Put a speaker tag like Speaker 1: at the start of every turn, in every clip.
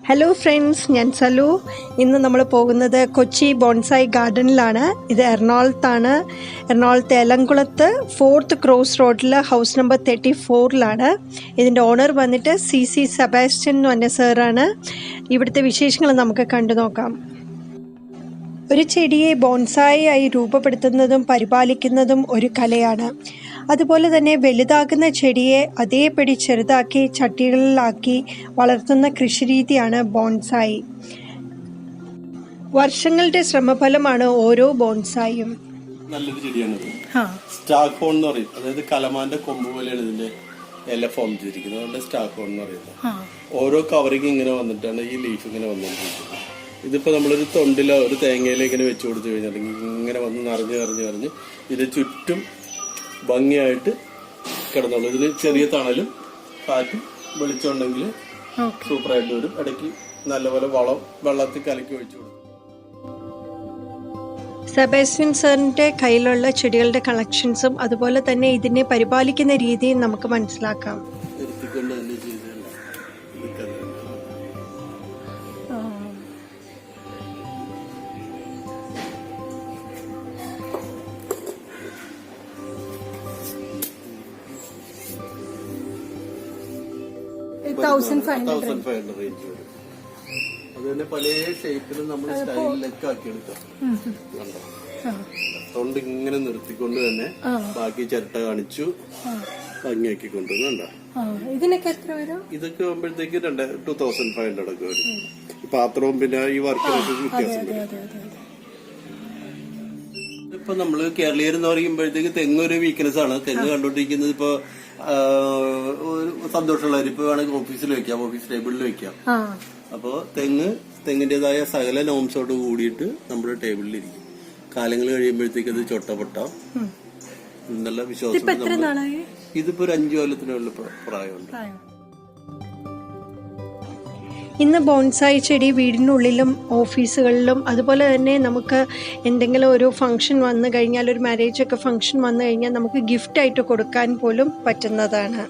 Speaker 1: Hello friends, ഞാൻ സലു. ഇന്ന് നമ്മൾ പോകുന്നത് കൊച്ചി ബോൺസായി ഗാർഡനിലാണ്. ഇത് എറണാകുളത്താണ്. എറണാകുളത്ത് എലംകുളത്ത് 4th ക്രോസ് റോഡിൽ ഹൗസ് നമ്പർ 34ലാണ്. ഇതിൻ്റെ ഓണർ വന്നിട്ട് C.C.Sebastian എന്ന് പറഞ്ഞ സാറാണ്. ഇവിടുത്തെ വിശേഷങ്ങൾ നമുക്ക് കണ്ടു നോക്കാം. ഒരു ചെടിയെ ബോൺസായി ആയി രൂപപ്പെടുത്തുന്നതും പരിപാലിക്കുന്നതും ഒരു കലയാണ്. അതുപോലെ തന്നെ വലുതാകുന്ന ചെടിയെ അതേപടി ചെറുതാക്കി ചട്ടികളിലാക്കി വളർത്തുന്ന കൃഷിരീതിയാണ് ബോൺസായി. വർഷങ്ങളുടെ ശ്രമഫലമാണ് ഓരോ ബോൺസായും.
Speaker 2: നല്ലൊരു ചെടിയാണ് സ്റ്റാർ ഹോൺ എന്ന് പറയും. അതായത് കലമാന്റെ കൊമ്പ് പോലെയാണ് ഇതിന്റെ ഇല ഫോം ചെയ്തിരിക്കുന്നത്. അതുകൊണ്ട് സ്റ്റാർ ഹോൺ എന്ന് പറയുന്നത്. ഓരോ കവറിങ് ഇങ്ങനെ വന്നിട്ടാണ് ഈ ലീഫ് ഇങ്ങനെ വന്നിരിക്കുന്നത്. ഇതിപ്പോ നമ്മളൊരു തൊണ്ടിലോ ഒരു തേങ്ങയിലോ ഇങ്ങനെ വെച്ചു കൊടുത്തു കഴിഞ്ഞിട്ടുണ്ടെങ്കിൽ ഇങ്ങനെ വന്ന് നിറഞ്ഞ് ഇതിന് ചുറ്റും ഭംഗിയായിട്ട് കിടന്നുള്ളൂ. ഇതിന് ചെറിയ തണലും കാറ്റും വെളിച്ചമുണ്ടെങ്കിൽ സൂപ്പറായിട്ട് വരും. ഇടയ്ക്ക് നല്ലപോലെ വെള്ളത്തിൽ കലക്കി ഒഴിച്ചു കൊടുക്കും.
Speaker 1: സെബാസ്റ്റ്യൻ സാറിൻ്റെ കയ്യിലുള്ള ചെടികളുടെ കളക്ഷൻസും അതുപോലെ തന്നെ ഇതിനെ പരിപാലിക്കുന്ന രീതിയും നമുക്ക് മനസ്സിലാക്കാം.
Speaker 2: റേഞ്ച് വരും. അത് തന്നെ പല ഷേപ്പിലും നമ്മൾ സ്റ്റൈലിലൊക്കെ ആക്കിയെടുക്കാം. തൊണ്ട് ഇങ്ങനെ നിർത്തിക്കൊണ്ട് തന്നെ ബാക്കി ചിരട്ട കാണിച്ചു ഭംഗിയാക്കി കൊണ്ടുവന്നുണ്ടോ.
Speaker 1: ഇതിനൊക്കെ എത്ര വരും?
Speaker 2: ഇതൊക്കെ ആകുമ്പോഴത്തേക്ക് 2500 ഒക്കെ വരും. പാത്രവും പിന്നെ ഈ വർക്കിനൊക്കെ വ്യത്യാസം വരും. ഇപ്പൊ നമ്മള് കേരളീയർ എന്ന് പറയുമ്പോഴത്തേക്ക് തെങ്ങ് ഒരു വീക്ക്നെസ് ആണ്. തെങ്ങ് കണ്ടോണ്ടിരിക്കുന്നത് ഇപ്പൊ സന്തോഷമുള്ളവർ ഇപ്പൊ വേണമെങ്കിൽ ഓഫീസിൽ വെക്കാം, ഓഫീസ് ടേബിളിൽ വെക്കാം. അപ്പോ തെങ്ങിന്റേതായ സകല നോംസോട് കൂടിയിട്ട് നമ്മുടെ ടേബിളിലിരിക്കും. കാലങ്ങൾ കഴിയുമ്പോഴത്തേക്ക് അത് ചൊട്ടപ്പൊട്ടാം എന്നുള്ള വിശ്വാസം. ഇതിപ്പോ ഒരു 5 കൊല്ലത്തിനുള്ള പ്രായമുണ്ട്.
Speaker 1: ഇന്ന് ബോൺസായി ചെടി വീടിനുള്ളിലും ഓഫീസുകളിലും അതുപോലെ തന്നെ നമുക്ക് എന്തെങ്കിലും ഒരു ഫംഗ്ഷൻ വന്നു കഴിഞ്ഞാൽ, ഒരു മാരേജൊക്കെ ഫംഗ്ഷൻ വന്നു കഴിഞ്ഞാൽ നമുക്ക് ഗിഫ്റ്റായിട്ട് കൊടുക്കാൻ പോലും പറ്റുന്നതാണ്.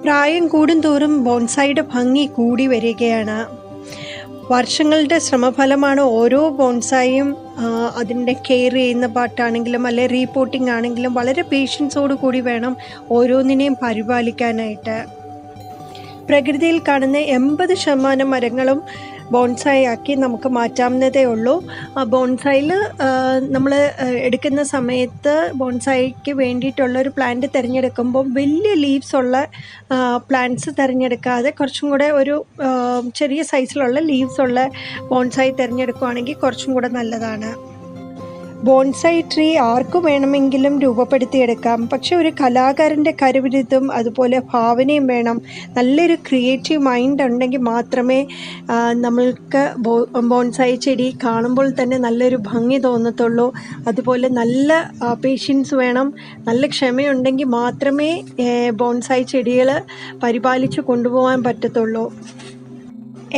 Speaker 1: പ്രായം കൂടുന്തോറും ബോൺസായിയുടെ ഭംഗി കൂടി വരികയാണ്. വർഷങ്ങളുടെ ശ്രമഫലമാണ് ഓരോ ബോൺസായും. അതിൻ്റെ കെയർ ചെയ്യുന്ന പാട്ടാണെങ്കിലും അല്ലെ റീപോട്ടിംഗ് ആണെങ്കിലും വളരെ പേഷ്യൻസോട് കൂടി വേണം ഓരോന്നിനെയും പരിപാലിക്കാനായിട്ട്. പ്രകൃതിയിൽ കാണുന്ന 80% മരങ്ങളും ബോൺസായി ആക്കി നമുക്ക് മാറ്റാവുന്നതേ ഉള്ളൂ. ബോൺസായിൽ നമ്മൾ എടുക്കുന്ന സമയത്ത് ബോൺസായിക്ക് വേണ്ടിയിട്ടുള്ളൊരു പ്ലാന്റ് തിരഞ്ഞെടുക്കുമ്പോൾ വലിയ ലീവ്സ് ഉള്ള പ്ലാന്റ്സ് തിരഞ്ഞെടുക്കാതെ കുറച്ചും കൂടെ ഒരു ചെറിയ സൈസിലുള്ള ലീവ്സ് ഉള്ള ബോൺസായി തിരഞ്ഞെടുക്കുകയാണെങ്കിൽ കുറച്ചും കൂടെ നല്ലതാണ്. ബോൺസായി ട്രീ ആർക്കും വേണമെങ്കിലും രൂപപ്പെടുത്തിയെടുക്കാം. പക്ഷെ ഒരു കലാകാരൻ്റെ കരുവിരുതും അതുപോലെ ഭാവനയും വേണം. നല്ലൊരു ക്രിയേറ്റീവ് മൈൻഡ് ഉണ്ടെങ്കിൽ മാത്രമേ നമ്മൾക്ക് ബോൺസായി ചെടി കാണുമ്പോൾ തന്നെ നല്ലൊരു ഭംഗി തോന്നത്തുള്ളൂ. അതുപോലെ നല്ല പേഷ്യൻസ് വേണം. നല്ല ക്ഷമയുണ്ടെങ്കിൽ മാത്രമേ ബോൺസായി ചെടികൾ പരിപാലിച്ച് കൊണ്ടുപോകാൻ പറ്റത്തുള്ളൂ.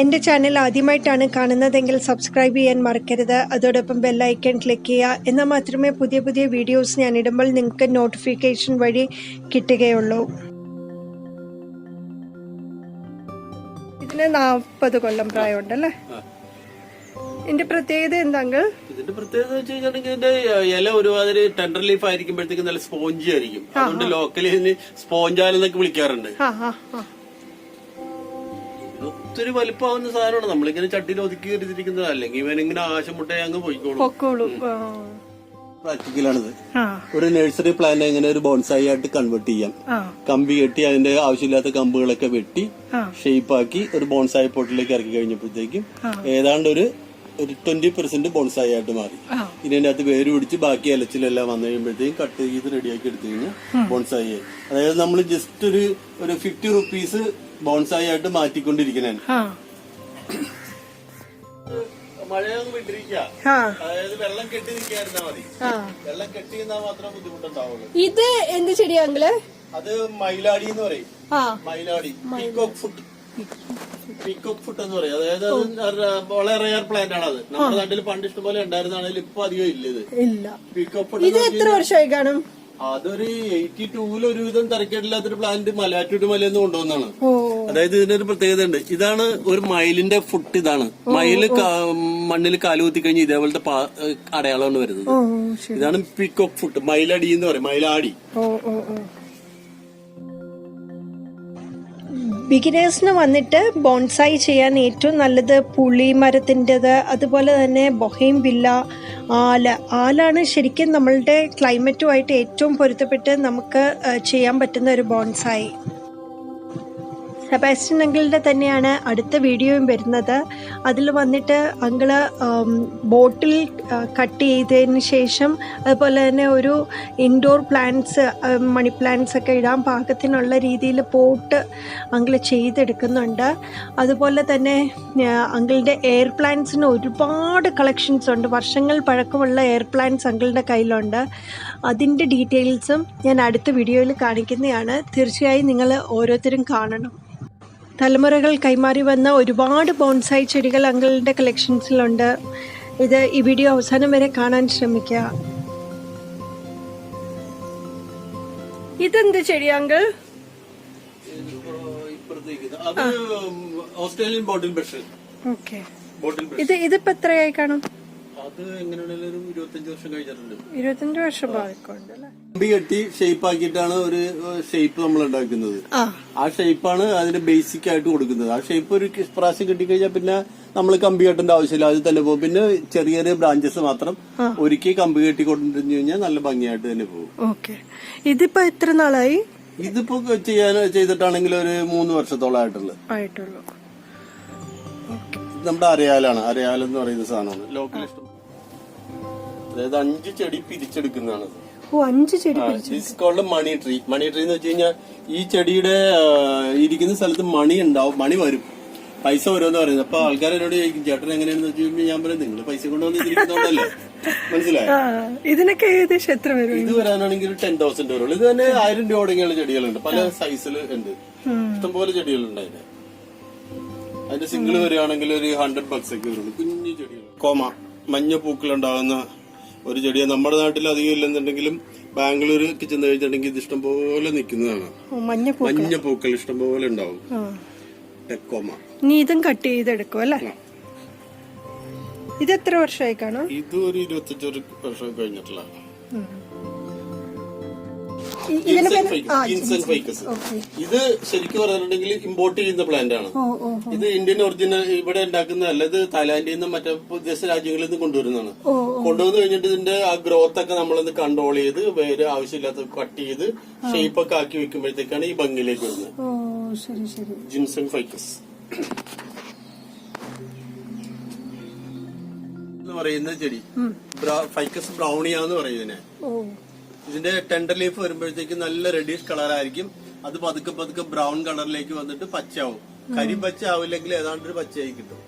Speaker 1: എൻ്റെ ചാനൽ ആദ്യമായിട്ടാണ് കാണുന്നതെങ്കിൽ സബ്സ്ക്രൈബ് ചെയ്യാൻ മറക്കരുത്. അതോടൊപ്പം ബെല്ലൈക്കൺ ക്ലിക്ക് ചെയ്യുക. എന്നാൽ മാത്രമേ പുതിയ പുതിയ വീഡിയോസ് ഞാൻ ഇടുമ്പോൾ നിങ്ങൾക്ക് നോട്ടിഫിക്കേഷൻ വഴി കിട്ടുകയുള്ളൂ. ഇതിന് 40 കൊല്ലം പ്രായമുണ്ടല്ലേ? ഇതിന്റെ പ്രത്യേകത എന്താങ്കൾ?
Speaker 2: ഇതിന്റെ പ്രത്യേകത വെച്ച് കഴിഞ്ഞാൽ ഇതിന്റെ ഇല ഒരുമാതിരി ടെൻഡർ ലീഫ് ആയിരിക്കുമ്പോഴത്തേക്ക് നല്ല സ്പോഞ്ചി ആയിരിക്കും. അതുകൊണ്ട് ലോക്കലി ഇതിന് സ്പോഞ്ചാലെന്നൊക്കെ വിളിക്കാറുണ്ട്. ഒത്തിരി വലിപ്പമാവുന്ന സാധനമാണ്. നമ്മളിങ്ങനെ ചട്ടിയിൽ ഒതുക്കി കരുതിയിരിക്കുന്നത്. അല്ലെങ്കിൽ ഇവനിങ്ങനെ ആശമുട്ടയെ അങ്ങ് പോയിക്കോളും. പ്രാക്ടിക്കലാണിത്. ഒരു നഴ്സറി പ്ലാന്റ് എങ്ങനെ ഒരു ബോൺസായി ആയിട്ട് കൺവേർട്ട് ചെയ്യാം. കമ്പി കെട്ടി അതിന്റെ ആവശ്യമില്ലാത്ത കമ്പുകളൊക്കെ വെട്ടി ഷേപ്പാക്കി ഒരു ബോൺസായി പോട്ടിലേക്ക് ഇറക്കി കഴിഞ്ഞപ്പോഴത്തേക്കും ഏതാണ്ട് ഒരു 20% ബോൺസായി ആയിട്ട് മാറി. ഇതിന്റെ അകത്ത് വേര് പിടിച്ച് ബാക്കി ഇലച്ചിലെല്ലാം വന്നു കഴിയുമ്പോഴത്തേക്കും കട്ട് ചെയ്ത് റെഡിയാക്കി എടുത്തു കഴിഞ്ഞാൽ ബോൺസായി ആയി. അതായത് നമ്മൾ ജസ്റ്റ് ഒരു 50 റുപ്പീസ് ബോൺസായി ആയിട്ട് മാറ്റിക്കൊണ്ടിരിക്കുന്നതാണ്. മഴയൊന്നും വിട്ടിരിക്കുക. അതായത് വെള്ളം കെട്ടി നിൽക്കാതിരുന്നാ മതി. വെള്ളം കെട്ടി നിന്നാൽ മാത്രമേ ബുദ്ധിമുട്ടുണ്ടാവുള്ളൂ.
Speaker 1: ഇത് എന്ത് ചെടിയാങ്കില്?
Speaker 2: അത് മൈലാടി എന്ന് പറയും. മൈലാടി പീക്കോക്ക് ഫുട്ട് എന്ന് പറയും. അതായത് വളരെ റെയർ പ്ലാന്റ് ആണ്. അത് നമ്മുടെ നാട്ടിൽ പണ്ട് ഇഷ്ടംപോലെ ഉണ്ടായിരുന്നാണെങ്കിൽ ഇപ്പൊ അധികം ഇല്ല. ഇത് പീക്കോക്ക് ഫുട്ട്.
Speaker 1: ഇത് എത്ര വർഷമായി കാണും?
Speaker 2: അതൊരു 82-ൽ ഒരുവിധം തരക്കേടില്ലാത്തൊരു പ്ലാന്റ് മലയാറ്റൂർ മലയെന്ന് കൊണ്ടുവന്നാണ്. അതായത് ഇതിനൊരു പ്രത്യേകത ഉണ്ട്. ഇതാണ് ഒരു മയിലിന്റെ ഫുട്ട്. ഇതാണ് മയില് മണ്ണിൽ കാലുകുത്തി കഴിഞ്ഞ് ഇതേപോലത്തെ അടയാളമാണ് വരുന്നത്. ഇതാണ് പീക്കോക്ക് ഫുട്ട്, മയിലടി എന്ന് പറയും, മയിലാടി.
Speaker 1: ബിഗിനേഴ്സിന് വന്നിട്ട് ബോൺസായി ചെയ്യാൻ ഏറ്റവും നല്ലത് പുളി മരത്തിൻ്റെത്, അതുപോലെ തന്നെ ബൊഹൈം വില്ല, ആലാണ് ശരിക്കും നമ്മളുടെ ക്ലൈമറ്റുമായിട്ട് ഏറ്റവും പൊരുത്തപ്പെട്ട് നമുക്ക് ചെയ്യാൻ പറ്റുന്ന ഒരു ബോൺസായി. സെബാസ്റ്റ്യൻ അങ്കിളുടെ തന്നെയാണ് അടുത്ത വീഡിയോയും വരുന്നത്. അതിൽ വന്നിട്ട് അങ്കിള് ബോട്ടിൽ കട്ട് ചെയ്തതിന് ശേഷം അതുപോലെ തന്നെ ഒരു ഇൻഡോർ പ്ലാന്റ്സ്, മണി പ്ലാന്റ്സ് ഒക്കെ ഇടാൻ പാകത്തിനുള്ള രീതിയിൽ പോട്ട് അങ്കിള് ചെയ്തെടുക്കുന്നുണ്ട്. അതുപോലെ തന്നെ അങ്കിളുടെ എയർ പ്ലാന്റ്സിന് ഒരുപാട് കളക്ഷൻസ് ഉണ്ട്. വർഷങ്ങൾ പഴക്കമുള്ള എയർ പ്ലാന്റ്സ് അങ്കിളുടെ കയ്യിലുണ്ട്. അതിൻ്റെ ഡീറ്റെയിൽസും ഞാൻ അടുത്ത വീഡിയോയിൽ കാണിക്കുന്നതാണ്. തീർച്ചയായും നിങ്ങൾ ഓരോരുത്തരും കാണണം. തലമുറകൾ കൈമാറി വന്ന ഒരുപാട് ബോൺസായി ചെടികൾ അങ്കിളിൻ്റെ കളക്ഷൻസിലുണ്ട്. ഈ വീഡിയോ അവസാനം വരെ കാണാൻ ശ്രമിക്കുക. ഇതെന്ത് ചെടി അങ്കിൾ?
Speaker 2: ഓസ്ട്രേലിയൻ ബോട്ടിൽ ബ്രഷ്.
Speaker 1: ഓക്കെ. ഇതിപ്പോ എത്രയായി കാണും?
Speaker 2: അത് എങ്ങനെയാണെങ്കിലും ഒരു 25 വർഷം കഴിഞ്ഞിട്ടുണ്ട്.
Speaker 1: 25 വർഷം പഴക്കമുണ്ട് അല്ലേ?
Speaker 2: കമ്പി കെട്ടി ഷേപ്പ് ആക്കിയിട്ടാണ് ഒരു ഷേപ്പ് നമ്മൾ ഉണ്ടാക്കുന്നത്. ആ ഷേപ്പാണ് അതിന് ബേസിക് ആയിട്ട് കൊടുക്കുന്നത്. ആ ഷേപ്പ് ഒരു പ്രാവശ്യം കിട്ടിക്കഴിഞ്ഞാൽ പിന്നെ നമ്മൾ കമ്പി കെട്ടേണ്ട ആവശ്യമില്ല, അത് തന്നെ പോകും. പിന്നെ ചെറിയ ചെറിയ ബ്രാഞ്ചസ് മാത്രം ഒരിക്കൽ കമ്പി കെട്ടി കൊണ്ടിരുന്നു കഴിഞ്ഞാൽ നല്ല ഭംഗിയായിട്ട് തന്നെ പോകും.
Speaker 1: ഓക്കെ. ഇതിപ്പോ എത്ര നാളായി?
Speaker 2: ഇതിപ്പോ ചെയ്തിട്ടാണെങ്കിൽ ഒരു 3 വർഷത്തോളം ആയിട്ടുള്ളൂ. നമ്മുടെ അരയാലാണ്. അരയാലെന്ന് പറയുന്ന സാധനമാണ് ലോക്കൽ ഇഷ്ടം. അതായത് 5 ചെടി പിരിച്ചെടുക്കുന്നതാണ്.
Speaker 1: 5 ചെടി.
Speaker 2: മണി ട്രീ. മണി ട്രീ എന്ന് വെച്ച് കഴിഞ്ഞാൽ ഈ ചെടിയുടെ ഇരിക്കുന്ന സ്ഥലത്ത് മണി ഉണ്ടാവും, മണി വരും, പൈസ വരുമെന്ന് പറയുന്നത്. അപ്പൊ ആൾക്കാരോട് ചോദിക്കും ചേട്ടൻ എങ്ങനെയാണെന്ന് വെച്ച് കഴിഞ്ഞാൽ ഞാൻ പറയും നിങ്ങൾ പൈസ കൊണ്ടുവന്നിരിക്കുന്നോണ്ടല്ലേ. മനസ്സിലായോ?
Speaker 1: ഇതിനൊക്കെ ഏകദേശം എത്ര വരും?
Speaker 2: ഇത് വരാനാണെങ്കിൽ 10,000 വരുള്ളൂ. ഇത് തന്നെ 1000 രൂപ തുടങ്ങിയുള്ള ചെടികളുണ്ട്, പല സൈസിൽ ഉണ്ട്, ഇഷ്ടംപോലെ ചെടികളുണ്ട്. അതിന്റെ സിംഗിൾ വരികയാണെങ്കിൽ ഒരു $100 ഒക്കെ വരുള്ളൂ. കുഞ്ഞു ചെടികൾ. കോമ, മഞ്ഞ പൂക്കളുണ്ടാകുന്ന ഒരു ചെടിയാണ്. നമ്മുടെ നാട്ടിൽ അധികം ഇല്ലെന്നുണ്ടെങ്കിലും ബാംഗ്ലൂർക്ക് ചെന്ന് കഴിഞ്ഞിട്ടുണ്ടെങ്കിൽ ഇത് ഇഷ്ടംപോലെ നിൽക്കുന്നതാണ്. മഞ്ഞ പൂക്കൾ ഇഷ്ടംപോലെ ഉണ്ടാവും. ടെക്കോമ.
Speaker 1: നീ ഇതും കട്ട് ചെയ്തെടുക്കും അല്ലേ? ഇത് എത്ര വർഷമായി കാണും? ഇത്
Speaker 2: ഒരു 25 വർഷം കഴിഞ്ഞിട്ടുള്ള. ഇത് ശരിക്കും പറഞ്ഞിട്ടുണ്ടെങ്കിൽ ഇമ്പോർട്ട് ചെയ്യുന്ന പ്ലാന്റ് ആണ്. ഇത് ഇന്ത്യൻ ഒറിജിനൽ ഇവിടെ ഉണ്ടാക്കുന്നതല്ല. ഇത് തായ്ലാന്റിൽ നിന്നും മറ്റേ വിദേശ രാജ്യങ്ങളിൽ നിന്ന് കൊണ്ടുവരുന്നതാണ്. കൊണ്ടുവന്നു കഴിഞ്ഞിട്ട് ഇതിന്റെ ആ ഗ്രോത്ത് ഒക്കെ നമ്മളൊന്ന് കൺട്രോൾ ചെയ്ത് വേറെ ആവശ്യമില്ലാത്ത കട്ട് ചെയ്ത് ഷേപ്പ് ഒക്കെ ആക്കി വെക്കുമ്പോഴത്തേക്കാണ് ഈ ഭംഗിയിലേക്ക് വരുന്നത്. ജിൻസൺ ഫൈക്കസ് എന്ന് പറയുന്ന ചെടി. ഫൈക്കസ് ബ്രൗണിയാന്ന് പറയുന്നതിനെ. ഇതിന്റെ ടെൻഡർ ലീഫ് വരുമ്പോഴത്തേക്ക് നല്ല റെഡിഷ് കളറായിരിക്കും. അത് പതുക്കെ പതുക്കെ ബ്രൗൺ കളറിലേക്ക് വന്നിട്ട് പച്ചയാവും. കരി പച്ച ആവില്ലെങ്കിൽ ഏതാണ്ട് ഒരു പച്ചയായി കിട്ടും.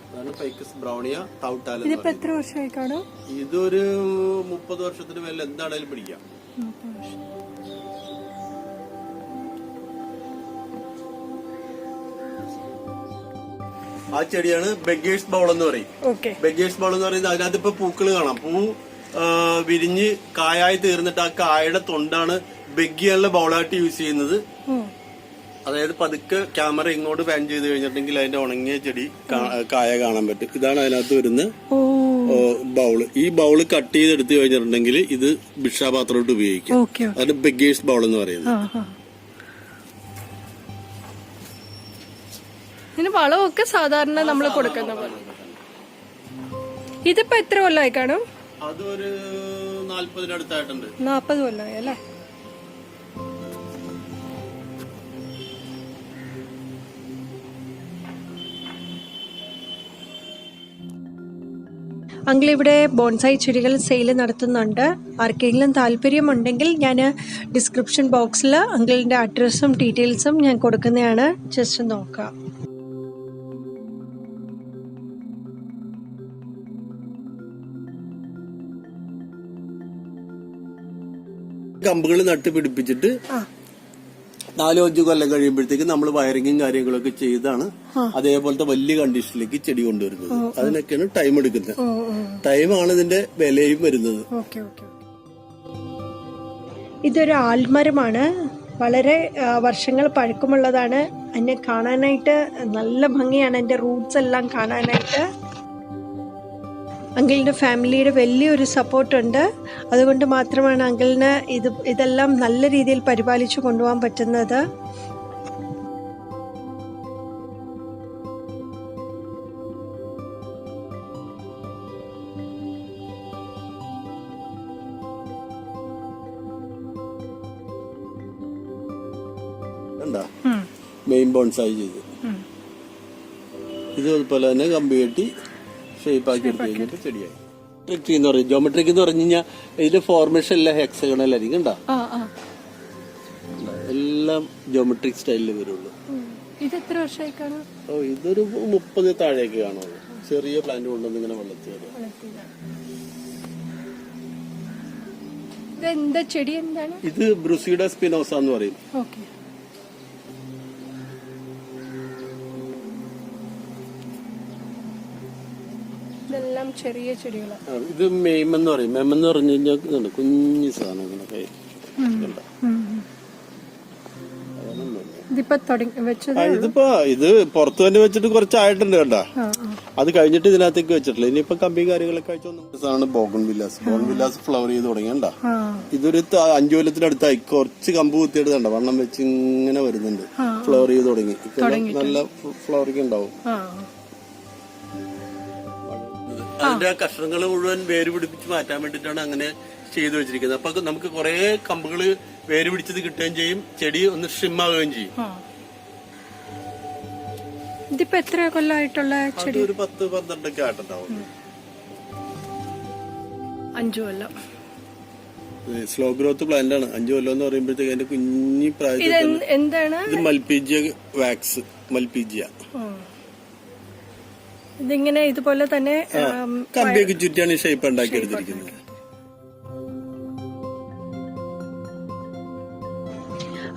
Speaker 2: അതാണ് ഫൈക്കസ് ബ്രൗണിയ തൗട്ടാല.
Speaker 1: എത്ര വർഷമായി കാണും?
Speaker 2: ഇതൊരു 30 വർഷത്തിന് മേലെ എന്താണേലും പിടിക്കാം. ആ ചെടിയാണ് ബെഗേഴ്സ് ബൗൾ എന്ന് പറയും. ബെഗേഴ്സ് ബൗൾ എന്ന് പറയുന്നത് അതിനകത്ത് ഇപ്പൊ പൂക്കള് കാണാം. പൂ വിരിഞ്ഞ് കായായി തീർന്നിട്ട് ആ കായയുടെ തൊണ്ടാണ് ബെഗിയുള്ള ബൗളായിട്ട് യൂസ് ചെയ്യുന്നത്. അതായത് പതുക്കെ ക്യാമറ ഇങ്ങോട്ട് പാൻ ചെയ്ത് കഴിഞ്ഞിട്ടുണ്ടെങ്കിൽ അതിന്റെ ഉണങ്ങിയ ചെടി കായ കാണാൻ പറ്റും. ഇതാണ് അതിനകത്ത് വരുന്ന ബൗള്. ഈ ബൗള് കട്ട് ചെയ്തെടുത്ത് കഴിഞ്ഞിട്ടുണ്ടെങ്കിൽ ഇത് ഭിക്ഷാപാത്രമായിട്ട് ഉപയോഗിക്കും. അതാണ് ബെഗേഴ്സ് ബൗൾ എന്ന് പറയുന്നത്.
Speaker 1: വളമൊക്കെ സാധാരണ നമ്മൾ കൊടുക്കുന്ന പോലെ. ഇതിപ്പോ എത്ര കൊല്ലമായി കാണും?
Speaker 2: അതൊരു 40 അടുത്തായിട്ടുണ്ട്.
Speaker 1: 40 കൊല്ലമായി അല്ലേ? അങ്കിൾ ഇവിടെ ബോൺസായി ചെടികൾ സെയിൽ നടത്തുന്നുണ്ട്. ആർക്കെങ്കിലും താല്പര്യമുണ്ടെങ്കിൽ ഞാൻ ഡിസ്ക്രിപ്ഷൻ ബോക്സിൽ അങ്കിളിൻ്റെ അഡ്രസ്സും ഡീറ്റെയിൽസും ഞാൻ കൊടുക്കുന്നതാണ്. ജസ്റ്റ് നോക്കാം.
Speaker 2: കമ്പുകൾ നട്ട് പിടിപ്പിച്ചിട്ട് 4-5 കൊല്ലം കഴിയുമ്പോഴത്തേക്ക് നമ്മൾ വയറിങ്ങും കാര്യങ്ങളൊക്കെ ചെയ്താണ് അതേപോലത്തെ വലിയ കണ്ടീഷനിലേക്ക് ചെടി കൊണ്ടുവരുന്നത്. അതിനൊക്കെയാണ് ടൈം എടുക്കുന്നത്. ടൈമാണ് ഇതിന്റെ വിലയും വരുന്നത്.
Speaker 1: ഇതൊരു ആൽമരമാണ്, വളരെ വർഷങ്ങൾ പഴക്കമുള്ളതാണ്. എന്നെ കാണാനായിട്ട് നല്ല ഭംഗിയാണ്, എൻ്റെ റൂട്ട്സ് എല്ലാം കാണാനായിട്ട്. അങ്കിളിൻ്റെ ഫാമിലിയുടെ വലിയൊരു സപ്പോർട്ടുണ്ട്. അതുകൊണ്ട് മാത്രമാണ് അങ്കിളിന് ഇതെല്ലാം നല്ല രീതിയിൽ പരിപാലിച്ചു കൊണ്ടുപോകാൻ പറ്റുന്നത്.
Speaker 2: മെയിൻ ബോൺസായി ചെയ്ത് ഇത് അതുപോലെ തന്നെ കമ്പി കെട്ടി ഷേപ്പാക്കി എടുത്ത് കഴിഞ്ഞിട്ട് ചെടിയായി. ട്രീ എന്ന് പറയും, ജോമെട്രിക് എന്ന് പറഞ്ഞു കഴിഞ്ഞാൽ ഇതിന്റെ ഫോർമേഷൻ എല്ലാം ഹെക്സഗണൽ ആയിരിക്കും. കണ്ടോ, എല്ലാം ജോമെട്രിക് സ്റ്റൈലിൽ വരുള്ളൂ.
Speaker 1: ഇത് എത്ര വർഷമായി കാണും?
Speaker 2: ഓ, ഇതൊരു 30 താഴേക്ക് കാണുള്ളൂ. ചെറിയ പ്ലാന്റ് കൊണ്ടുവന്ന് ഇങ്ങനെ വളർത്തി.
Speaker 1: എന്താ ചെടി എന്താണ്
Speaker 2: ഇത്? ബ്രൂസിഡ സ്പിനോസ എന്ന് പറയും.
Speaker 1: ഇതെല്ലാം ചെറിയ ചെടികളാണ്.
Speaker 2: ഇത് മെയ്മെന്ന് പറയും. മെയ്മെന്ന് പറഞ്ഞു കഴിഞ്ഞാൽ കുഞ്ഞു സാധനം ഇങ്ങനെ ഇതിപ്പോ ഇത് പുറത്ത് തന്നെ വെച്ചിട്ട് കുറച്ചായിട്ടുണ്ട് കണ്ടാ. അത് കഴിഞ്ഞിട്ട് ഇതിനകത്തേക്ക് വെച്ചിട്ടില്ല. ഇനിയിപ്പോ കമ്പി കാര്യങ്ങളൊക്കെ വെച്ചാണ് ബോഗൺ വില്ലാസ്. ബോഗൺ വില്ലാസ് ഫ്ലവർ ചെയ്ത് തുടങ്ങിയണ്ട. ഇതൊരു 5 കൊല്ലത്തിനടുത്തായി കുറച്ച് കമ്പ് കുത്തിയിട്ട് കണ്ട വണ്ണം വെച്ച് ഇങ്ങനെ വരുന്നുണ്ട്. ഫ്ലവർ ചെയ്ത് തുടങ്ങി. നല്ല ഫ്ലവറിങ് ഉണ്ടാവും. അതിന്റെ കഷ്ണങ്ങൾ മുഴുവൻ വേര് പിടിപ്പിച്ച് മാറ്റാൻ വേണ്ടിട്ടാണ് അങ്ങനെ ചെയ്തു വെച്ചിരിക്കുന്നത്. അപ്പൊ നമുക്ക് കുറെ കമ്പുകള് വേര് പിടിച്ചത് കിട്ടുകയും ചെയ്യും, ചെടി ഒന്ന് ഷ്രിമ്മാകുകയും ചെയ്യും.
Speaker 1: ഇതിപ്പോ എത്ര കൊല്ലമായിട്ടുള്ള ചെടി?
Speaker 2: ഒരു 10-12 ഒക്കെ ആയിട്ടുണ്ടാവും.
Speaker 1: 5 കൊല്ലം.
Speaker 2: സ്ലോ ഗ്രോത്ത് പ്ലാന്റ് ആണ്. 5 കൊല്ലം എന്ന് പറയുമ്പോഴത്തേക്ക് അതിന്റെ കുഞ്ഞി പ്രായത്തിൽ
Speaker 1: എന്താണ്
Speaker 2: ഇത്? മൽപീജിയ വാക്സ്. മൽപീജിയ
Speaker 1: ഇതിങ്ങനെ ഇതുപോലെ തന്നെ
Speaker 2: കമ്പിയൊക്കെ ചുറ്റിയാണ് ഈ ഷേപ്പ് ഉണ്ടാക്കി എടുത്തിരിക്കുന്നത്.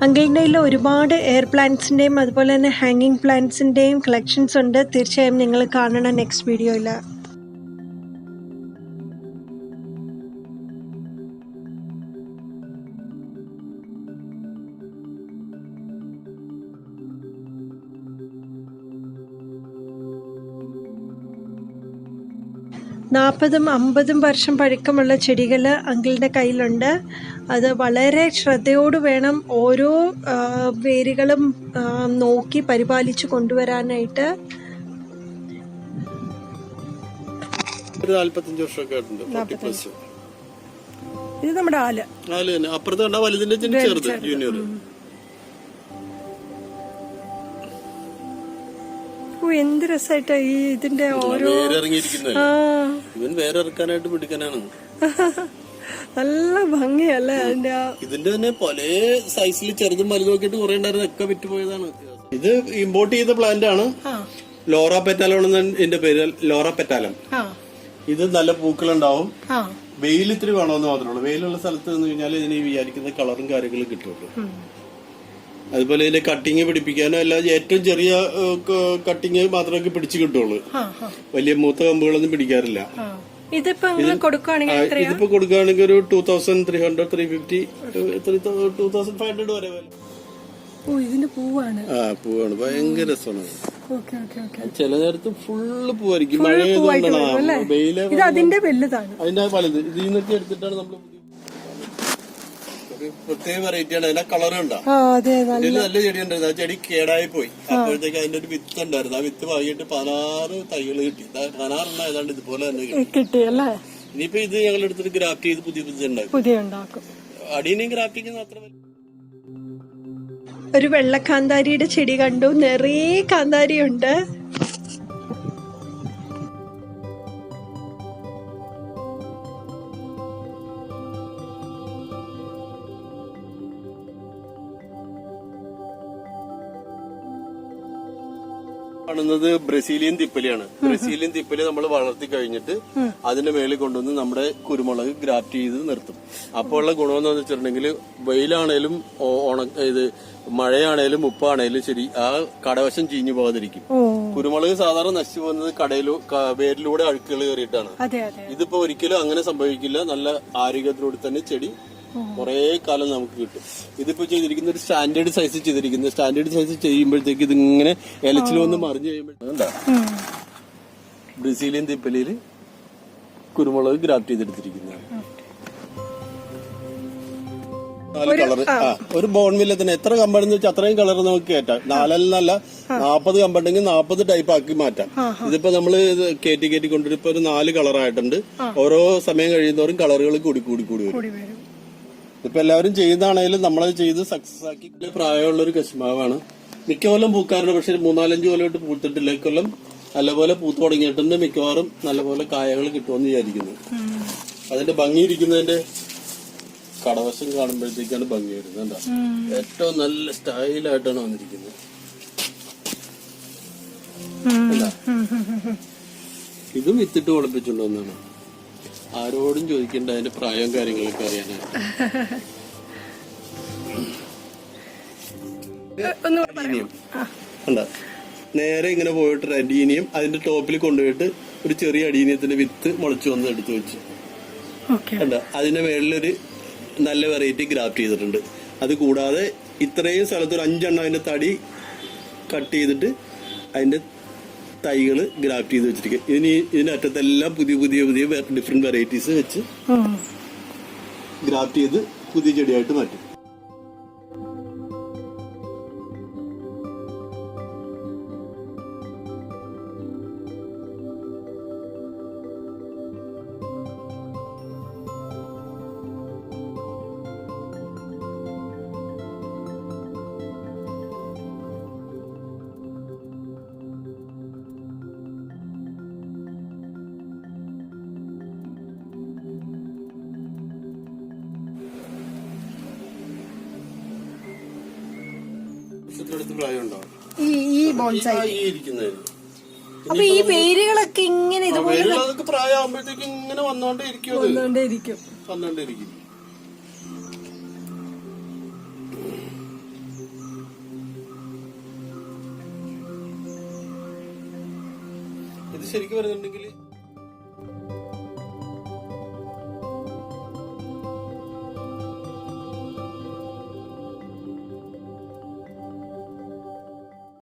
Speaker 1: അങ്കിളിൻ്റെ കയ്യിൽ ഒരുപാട് എയർ പ്ലാന്റ്സിൻ്റെയും അതുപോലെ തന്നെ ഹാങ്ങിങ് പ്ലാന്റ്സിൻ്റെയും കളക്ഷൻസ് ഉണ്ട്. തീർച്ചയായും നിങ്ങൾ കാണണം നെക്സ്റ്റ് വീഡിയോയിൽ. നാൽപ്പതും 50 വർഷം പഴക്കമുള്ള ചെടികൾ അങ്കിളിൻ്റെ കയ്യിലുണ്ട്. അത് വളരെ ശ്രദ്ധയോട് വേണം ഓരോ വേരുകളും നോക്കി പരിപാലിച്ച് കൊണ്ടുവരാനായിട്ട്.
Speaker 2: 45 വർഷമൊക്കെ ആയിട്ടുണ്ട്.
Speaker 1: ഇത് നമ്മുടെ ആല്
Speaker 2: തന്നെ. അപ്പുറത്ത് കണ്ട വലുതിന്റെ ചെറുത് ജൂനിയർ.
Speaker 1: എന്ത് രസമായിട്ടാ ഈ ഇതിന്റെ ഓരോ
Speaker 2: ഇവൻ വേറെ ഇറക്കാനായിട്ട് പിടിക്കാനാണ്.
Speaker 1: നല്ല ഭംഗിയല്ലേ അതിന്റെ.
Speaker 2: ഇതിന്റെ തന്നെ പല സൈസിൽ ചെറുതും വലുതും ഒക്കെ കുറെ ഉണ്ടായിരുന്നു, ഒക്കെ വിറ്റുപോയതാണ്. ഇത് ഇമ്പോർട്ട് ചെയ്ത പ്ലാന്റ് ആണ്. ലോറ പെറ്റാലം എന്റെ പേര്. ലോറ പെറ്റാലം. ഇത് നല്ല പൂക്കളുണ്ടാവും. വെയിൽ ഇത്തിരി വേണമെന്ന് മാത്രമേ ഉള്ളൂ. വെയിലുള്ള സ്ഥലത്ത് നിന്ന് കഴിഞ്ഞാൽ ഇതിന് വിചാരിക്കുന്ന കളറും കാര്യങ്ങളും കിട്ടുള്ളൂ. അതുപോലെ ഇതിന്റെ കട്ടിങ് പിടിപ്പിക്കാനോ അല്ല, ഏറ്റവും ചെറിയ കട്ടിങ് മാത്രമേ പിടിച്ചു കിട്ടുള്ളൂ. വലിയ മൂത്ത കമ്പുകളൊന്നും പിടിക്കാറില്ല.
Speaker 1: ഇതിപ്പോ
Speaker 2: കൊടുക്കുകയാണെങ്കിൽ ഒരു 2300, 350, 2500 വരെ.
Speaker 1: ഇതിന്റെ പൂവാണ്.
Speaker 2: പൂവാണ്. ഭയങ്കര രസമാണ്. ചില നേരത്ത് ഫുള്ള് പൂവായിരിക്കും. മഴ
Speaker 1: അതിന്റെ വലുതാണ്.
Speaker 2: അതിന്റെ വലുത് ഇതിൽ നിന്നൊക്കെ എടുത്തിട്ടാണ് നമ്മള് പ്രത്യേക വെറൈറ്റിയാണ്. അതിന്റെ കളർ ഉണ്ടാ. നല്ല ചെടി ഉണ്ടായിരുന്നു. ആ ചെടി കേടായി പോയി. അപ്പോഴത്തേക്ക് അതിന്റെ ഒരു വിത്ത് ഉണ്ടായിരുന്നു. ആ വിത്ത് വാങ്ങിയിട്ട് 16 തൈകൾ കിട്ടി. 16 ഏതാണ്ട് ഇതുപോലെ തന്നെ കിട്ടി. ഇനിയിപ്പോ ഇത് ഞങ്ങൾ എടുത്തിട്ട് ഗ്രാഫ്റ്റ് ചെയ്ത് പുതിയ ഉണ്ടാക്കും. അടിയനെയും ഗ്രാഫ്റ്റിങ് മാത്രമല്ല.
Speaker 1: ഒരു വെള്ളക്കാന്താരിയുടെ ചെടി കണ്ടു. നിറയെ കാന്താരിയുണ്ട്.
Speaker 2: കാണുന്നത് ബ്രസീലിയൻ തിപ്പലിയാണ്. ബ്രസീലിയൻ തിപ്പലി നമ്മൾ വളർത്തി കഴിഞ്ഞിട്ട് അതിന്റെ മേളിൽ കൊണ്ടുവന്ന് നമ്മുടെ കുരുമുളക് ഗ്രാഫ്റ്റ് ചെയ്ത് നിർത്തും. അപ്പോൾ ഉള്ള ഗുണമെന്ന് വെച്ചിട്ടുണ്ടെങ്കിൽ വെയിലാണേലും ഇത് മഴയാണേലും ഉപ്പാണേലും ശരി, ആ കടവശം ചീഞ്ഞു പോകാതിരിക്കും. കുരുമുളക് സാധാരണ നശിച്ചു പോകുന്നത് വേരിലൂടെ അഴുക്കുകൾ കയറിയിട്ടാണ്. ഇതിപ്പോ ഒരിക്കലും അങ്ങനെ സംഭവിക്കില്ല. നല്ല ആരോഗ്യത്തിലൂടെ തന്നെ ചെടി കുറെ കാലം നമുക്ക് കിട്ടും. ഇതിപ്പോ ചെയ്തിരിക്കുന്ന ഒരു സ്റ്റാൻഡേർഡ് സൈസ് ചെയ്തിരിക്കുന്നത്. സ്റ്റാൻഡേർഡ് സൈസ് ചെയ്യുമ്പോഴത്തേക്ക് ഇതിങ്ങനെ ഇലച്ചിൽ വന്ന് മറിഞ്ഞു കഴിയുമ്പോഴാ ബ്രസീലിയൻ തിപ്പലിയില് കുരുമുളക് ഗ്രാഫ്റ്റ് ചെയ്തെടുത്തിരിക്കുന്നതാണ്. 4 കളർ. ഒരു ബോൺവില്ല തന്നെ എത്ര കമ്പണ്ടെന്ന് വെച്ചാൽ അത്രയും കളർ നമുക്ക് കയറ്റാം. 4 40 കമ്പുണ്ടെങ്കിൽ 40 ടൈപ്പ് ആക്കി മാറ്റാം. ഇതിപ്പോ നമ്മള് കയറ്റി കൊണ്ടുവരും. ഇപ്പൊ ഒരു 4 കളറായിട്ടുണ്ട്. ഓരോ സമയം കഴിയുന്നവരും കളറുകൾ കൂടി വരും. ഇപ്പൊ എല്ലാവരും ചെയ്യുന്നതാണെങ്കിലും നമ്മളത് ചെയ്ത് സക്സസ് ആക്കി. പ്രായമുള്ള ഒരു കശുമാവാണ്. മിക്ക കൊല്ലം പൂക്കാറുണ്ട്. പക്ഷെ 3-4 കൊല്ലമായിട്ട് പൂത്തിട്ടില്ല. കൊല്ലം നല്ലപോലെ പൂത്ത് തുടങ്ങിയിട്ടുണ്ട്. മിക്കവാറും നല്ലപോലെ കായകൾ കിട്ടുമെന്ന് വിചാരിക്കുന്നു. അതിന്റെ ഭംഗിയിരിക്കുന്നതിന്റെ കടവശം കാണുമ്പോഴത്തേക്കാണ് ഭംഗി വരുന്നത്. ഏറ്റവും നല്ല സ്റ്റൈലായിട്ടാണ് വന്നിരിക്കുന്നത്. ഇതും വിത്തിട്ട് ഒളിപ്പിച്ചുകൊണ്ടുവന്നാണ്. ആരോടും ചോദിക്കേണ്ട അതിന്റെ പ്രായവും കാര്യങ്ങളൊക്കെ അറിയാനായിട്ട്. നേരെ ഇങ്ങനെ പോയിട്ട് അഡീനിയം അതിന്റെ ടോപ്പിൽ കൊണ്ടുപോയിട്ട് ഒരു ചെറിയ അഡീനിയത്തിന്റെ വിത്ത് മുളച്ചു വന്ന് എടുത്തു വെച്ചു. അതിന്റെ മേളിലൊരു നല്ല വെറൈറ്റി ഗ്രാഫ്റ്റ് ചെയ്തിട്ടുണ്ട്. അത് കൂടാതെ ഇത്രയും സ്ഥലത്ത് ഒരു 5 എണ്ണം അതിന്റെ തടി കട്ട് ചെയ്തിട്ട് അതിന്റെ തൈകള് ഗ്രാഫ്റ്റ് ചെയ്ത് വെച്ചിരിക്കുക. ഇതിന്റെ അറ്റത്തെല്ലാം പുതിയ ഡിഫറെന്റ് വെറൈറ്റീസ് വെച്ച് ഗ്രാഫ്റ്റ് ചെയ്ത് പുതിയ ചെടിയായിട്ട് മാറ്റും.
Speaker 1: ഈ ബോൺസായി അപ്പൊ ഈ വേരുകളൊക്കെ ഇങ്ങനെ
Speaker 2: വേരുകളൊക്കെ പ്രായമാകുമ്പോഴത്തേക്ക് ഇങ്ങനെ വന്നോണ്ടേയിരിക്കും. ഇത് ശരിക്കും പറയുന്നുണ്ടെങ്കിൽ